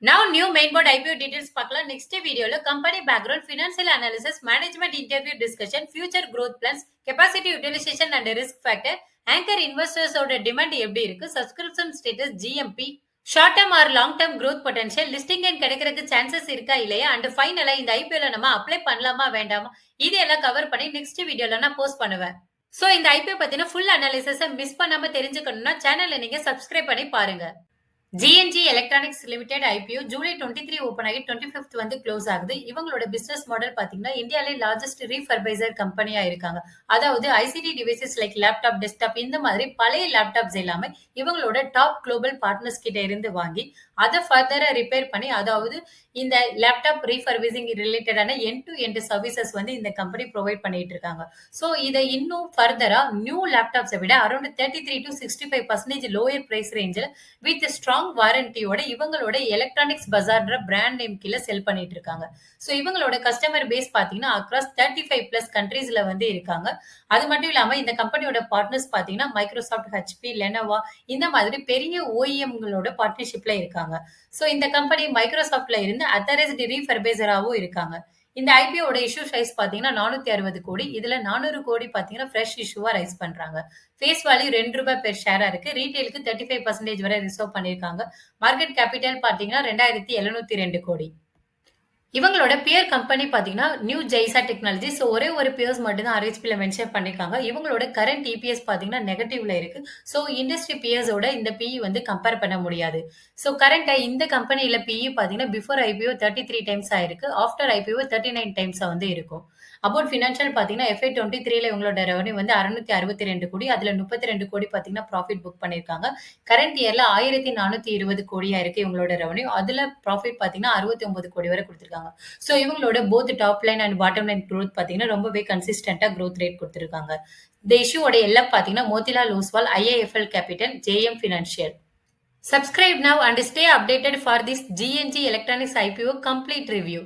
Now new mainboard IPO details பார்க்கலாம். Next வீடியோல company background, financial analysis, management interview discussion, future growth plans, capacity utilization and risk factor, anchor investors ஓட demand எப்படி இருக்கு, subscription status, GMP, short term or long term growth potential, listing எண் கிடைக்கிறதுக்கு chances இருக்கா இல்லையா, and ஃபைனலா இந்த ஐபிஓல நம்ம அப்ளை பண்ணலாமா வேண்டாமா, இது எல்லாம் கவர் பண்ணி நெக்ஸ்ட் வீடியோல நான் போஸ்ட் பண்ணுவேன். சோ இந்த ஐபிஓ பத்தின ஃபுல் அனாலிசிஸை மிஸ் பண்ணாம தெரிஞ்சுக்கணும்னா சேனலை நீங்க சப்ஸ்கிரைப் பண்ணி பாருங்க. GNG electronics limited IPO July 23 open ஆகி 25th வந்து க்ளோஸ் ஆகுது. இவங்களோட பிசினஸ் மாடல் பாத்தீங்கன்னா இந்தியாவிலே லார்ஜஸ்ட் ரீஃபர்பைசர் கம்பெனியா இருக்காங்க. அதாவது ICT devices like laptop, desktop இந்த மாதிரி பழைய லேப்டாப்ஸ் எல்லாமே இவங்களோட டாப் குளோபல் பார்ட்னர்ஸ் கிட்ட இருந்து வாங்கி அதை ஃபர்தரா ரிப்பேர் பண்ணி, அதாவது இந்த லேப்டாப் ரீஃபர்பிசிங் ரிலேட்டடான எண்ட் டு எண்ட் சர்வீசஸ் வந்து இந்த கம்பெனி ப்ரொவைட் பண்ணிட்டு இருக்காங்க. ஸோ இதை இன்னும் ஃபர்தரா நியூ லேப்டாப்ஸை விட அரௌண்ட் 33 to 65% லோயர் பிரைஸ் ரேஞ்சில் வித் ஸ்ட்ராங் வாரண்டியோட இவங்களோட எலக்ட்ரானிக்ஸ் பஜார்ன்ற பிராண்ட் நேம் கீழே செல் பண்ணிட்டு இருக்காங்க. ஸோ இவங்களோட கஸ்டமர் பேஸ் பாத்தீங்கன்னா அக்ராஸ் 35+ கண்ட்ரீஸ்ல வந்து இருக்காங்க. அது மட்டும் இல்லாம இந்த கம்பெனியோட பார்ட்னர்ஸ் பாத்தீங்கன்னா மைக்ரோசாஃப்ட், ஹெச்பி, லெனோவா இந்த மாதிரி பெரிய ஓஇஎம்களோட பார்ட்னர்ஷிப்ல இருக்காங்க. சோ இந்த கம்பெனி மைக்ரோசாஃப்ட்ல இருந்து அத்தாரைஸ்டு ரீஃபர்பைசராவும் இருக்காங்க. இந்த ஐபிஓட இஷ்யூ சைஸ் பாத்தீங்கன்னா 460 கோடி. இதுல 400 கோடி பாத்தீங்கன்னா ஃப்ரெஷ் இஷ்யூவா ரைஸ் பண்றாங்க. ஃபேஸ் வேல்யூ ₹2 பெர் ஷேரா இருக்கு. ரீட்டைலுக்கு 35% வரை ரிசர்வ் பண்ணிருக்காங்க. மார்க்கெட் கேபிட்டல் பாத்தீங்கன்னா 2702 கோடி. இவங்களோட பியர் கம்பெனி பாத்தீங்கன்னா நியூ ஜெய்சா டெக்னாலஜி. ஸோ ஒரே ஒரு பியர்ஸ் மட்டும் தான் ஆர்ஹெச்பியில் மென்ஷன் பண்ணிருக்காங்க. இவங்களோட கரண்ட் இபிஎஸ் பாத்தீங்கன்னா நெகட்டிவ்ல இருக்கு. ஸோ இண்டஸ்ட்ரி பியர்ஸோட இந்த பிஇ வந்து கம்பேர் பண்ண முடியாது. ஸோ கரண்டா இந்த கம்பெனியில பிஇ பாத்தீங்கன்னா பிஃபோர் ஐபிஓ 33 டைம்ஸ் ஆயிருக்கு. ஆஃப்டர் ஐபிஓ 39 டைம்ஸா வந்து இருக்கும். அபவுட் ஃபினான்ஷியல் பாத்தீங்கன்னா FY 23ல இவங்களோட ரெவன்யூ வந்து 662 கோடி. அதுல 32 கோடி பாத்தீங்கன்னா ப்ராஃபிட் புக் பண்ணிருக்காங்க. கரண்ட் இயர்ல 1420 கோடியா இருக்கு இவங்களோட ரெவன்யூ. அதுல ப்ராஃபிட் பாத்தீங்கன்னா 69 கோடி வரை கொடுத்திருக்காங்க. சோ இவங்களோட both top line and bottom line growth பாத்தீங்கன்னா ரொம்பவே கன்சிஸ்டன்டா growth ரேட் கொடுத்திருக்காங்க. இந்த இஷ்யூவோட எல்லாம் பாத்தீங்கன்னா Motilal Oswal, IIFL Capital, JM Financial. Subscribe now and stay updated for this GNG Electronics IPO complete review.